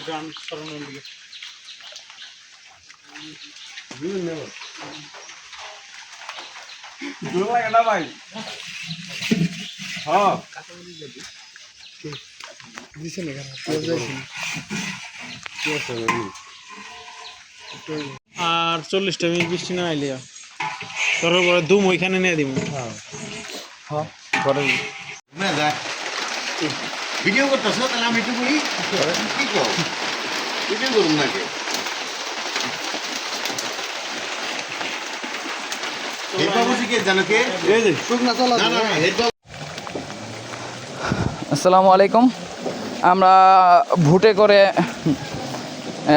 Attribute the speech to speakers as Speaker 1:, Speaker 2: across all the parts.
Speaker 1: গ্রাম সরানোর দিকে ভাই হ্যাঁ আর 40টা মিনিট বৃষ্টি না আইলে তোর পরে দুম ওইখানে নিয়ে দিব
Speaker 2: ভিডিও করতেছ তাহলে আমি একটু বলি কি কর ভিডিও করুন নাকি
Speaker 3: আসসালামু আলাইকুম। আমরা ভুটে করে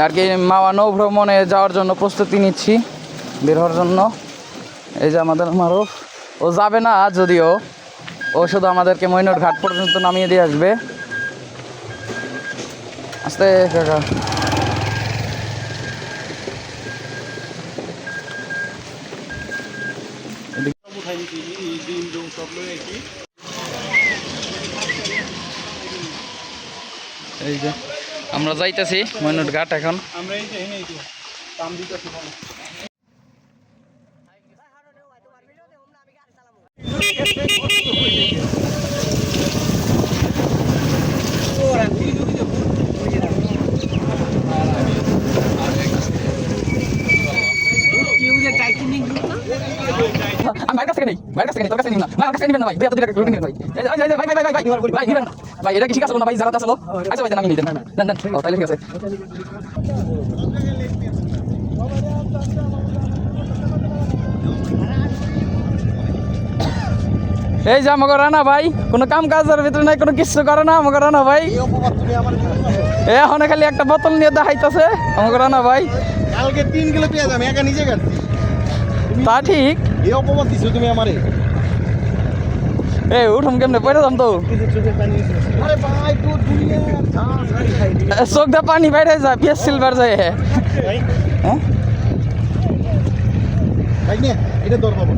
Speaker 3: আর কি মাওয়া নৌ ভ্রমণে যাওয়ার জন্য প্রস্তুতি নিচ্ছি, বের হওয়ার জন্য। এই যে আমাদের মারুফ, ও যাবে না যদিও, ও শুধু আমাদেরকে মইনট ঘাট পর্যন্ত নামিয়ে দিয়ে আসবে। আস্তে কাকা। এই যে আমরা যাইতেছি মইনট ঘাট এখন।
Speaker 1: আমরা এই যে এই তো কাম দিতেছি
Speaker 3: ভাই এটা কি ঠিক আছে না ভাই? জানাতে আসলো আচ্ছা ভাই নামিয়ে নিতেন দেন দেন। ও তাহলে ঠিক আছে। এই যে আমাকে রানা ভাই কোনো কাম কাজের ভিতরে নাই, কোনো কিছু করে না আমাকে রানা ভাই। এখন খালি একটা বোতল নিয়ে দেখাইতেছে আমাকে রানা ভাই।
Speaker 2: কালকে 3 কিলো পেঁয়াজ আমি একা নিজে কাটছি।
Speaker 3: তা ঠিক
Speaker 2: এই অপবাদ দিছো তুমি আমারে।
Speaker 3: এই উঠুম কেমনে পড়ে যাম তো।
Speaker 2: আরে ভাই তোর দুনিয়া
Speaker 3: চোখ দা পানি বাইরে যায়, পিএস সিলভার যায়। হ্যাঁ
Speaker 2: ভাই নে এটা দর বাবা।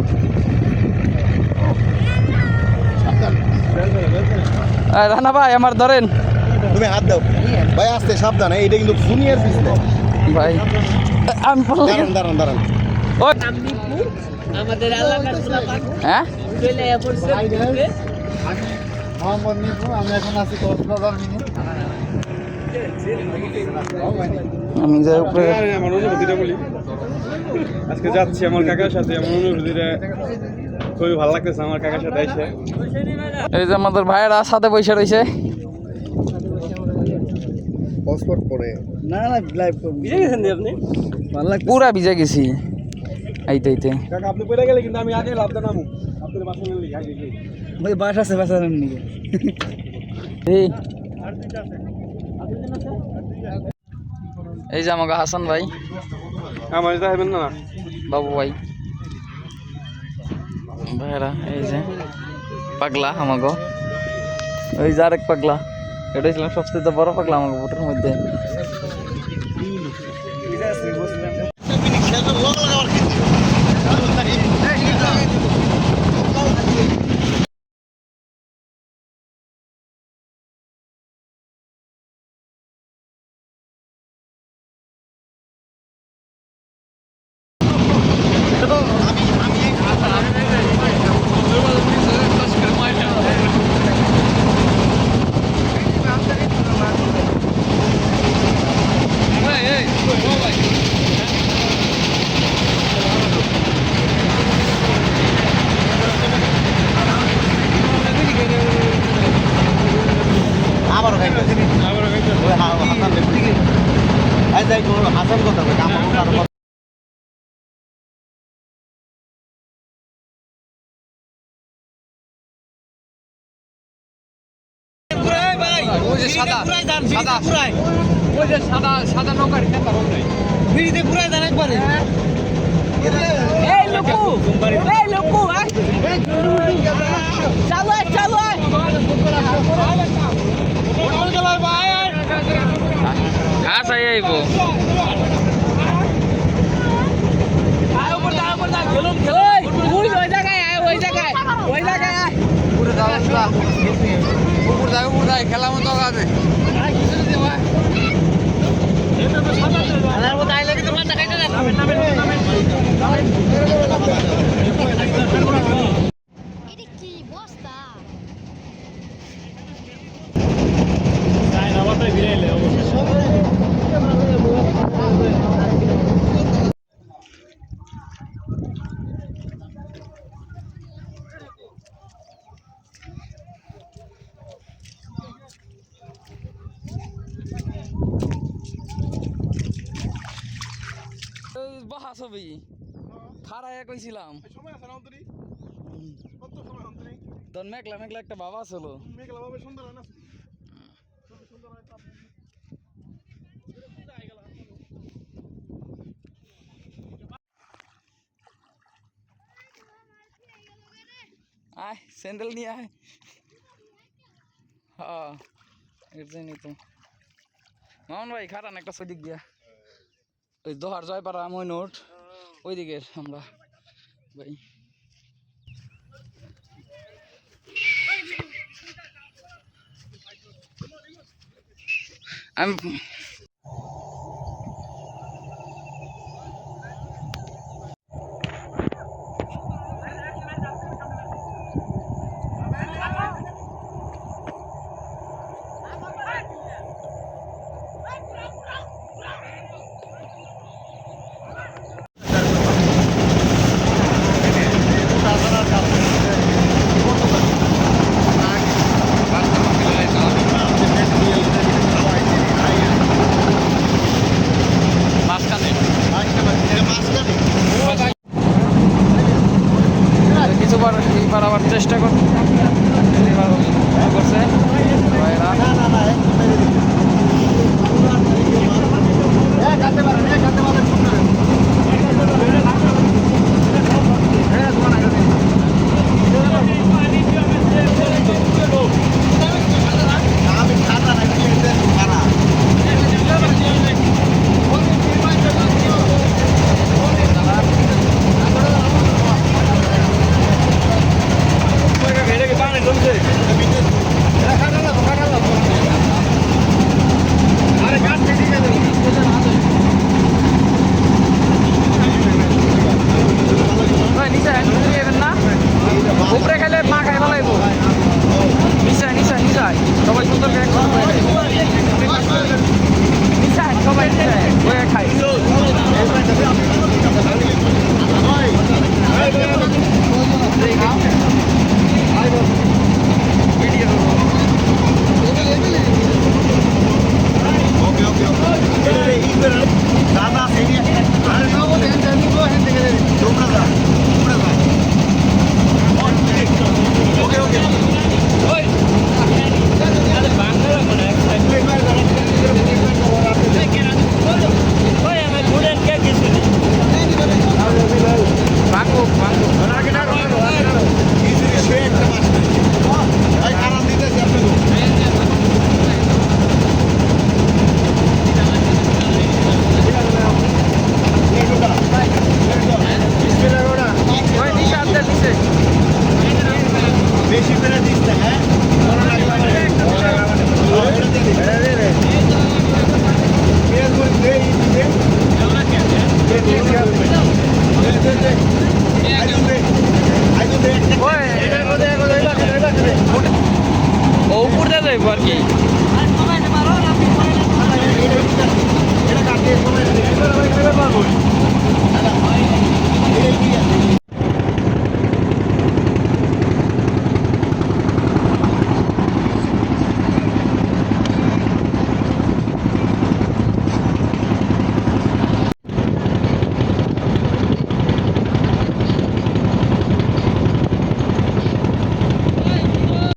Speaker 3: রানা ভাই আমার ধরেন,
Speaker 2: তুমি হাত দাও ভাই, আস্তে সাবধান। এটা কিন্তু জুনিয়র পিছনে
Speaker 3: ভাই আমি
Speaker 2: দাঁড়ান দাঁড়ান দাঁড়ান।
Speaker 3: ওই
Speaker 4: আমাদের এলাকার পোলাপান
Speaker 3: হ্যাঁ
Speaker 4: চলে পড়ছে
Speaker 2: মোহাম্মদ নিপু, আমি এখন আছি কক্সবাজার মিনি।
Speaker 3: আমি যাই উপরে।
Speaker 1: আমার অনুভূতিটা বলি, আজকে যাচ্ছি আমার কাকার সাথে। আমার অনুভূতিটা খুবই ভালো লাগতেছে আমার কাকার সাথে এসে।
Speaker 3: এই যে আমাদের ভাইয়েরা সাথে বসে রয়েছে।
Speaker 2: পাসপোর্ট পরে না না লাইভ করুন।
Speaker 1: ভিজে গেছেন আপনি?
Speaker 2: ভালো লাগছে
Speaker 3: পুরা ভিজে গেছি আইতে আইতে।
Speaker 1: কাকা আপনি পড়ে গেলে কিন্তু আমি আগে লাভ নামু আপনাদের বাসা নিয়ে আগে গিয়ে
Speaker 2: ভাই বাস আছে বাসার নিয়ে।
Speaker 3: এই যে আমাকে হাসান ভাই,
Speaker 1: আমার যাবেন না
Speaker 3: বাবু ভাই, ভাইরা। এই যে পাগলা আমাকে, ওই যে আরেক পাগলা, এটা ছিলাম সবচেয়ে বড় পাগলা আমাকে ভোটের মধ্যে।
Speaker 2: হাসান কথা
Speaker 3: সাদা নৌকার
Speaker 4: বিড়িতে পুরাই দেন একবারে এই লোকু চালো চালো
Speaker 3: ঘাস আই আইব।
Speaker 4: ওই জায়গায়
Speaker 3: উপর যায় খেলা মতো আছে। বাহা ছবি খাড়ায় কইছিলাম
Speaker 1: সময় আছে না অন্তরি কত সময় অন্তরি
Speaker 3: তোর মেঘলা মেঘলা একটা বাবা ছিল
Speaker 1: মেঘলা ভাবে সুন্দর হয় না সুন্দর হয়
Speaker 3: আয় স্যান্ডেল নিয়ে আয় হ্যাঁ এর জন্যই তো মামুন ভাই খাটান একটা সেদিক দিয়া ওই দোহার জয়পাড়া মইনুট ওই দিকের আমরা ভাই আমি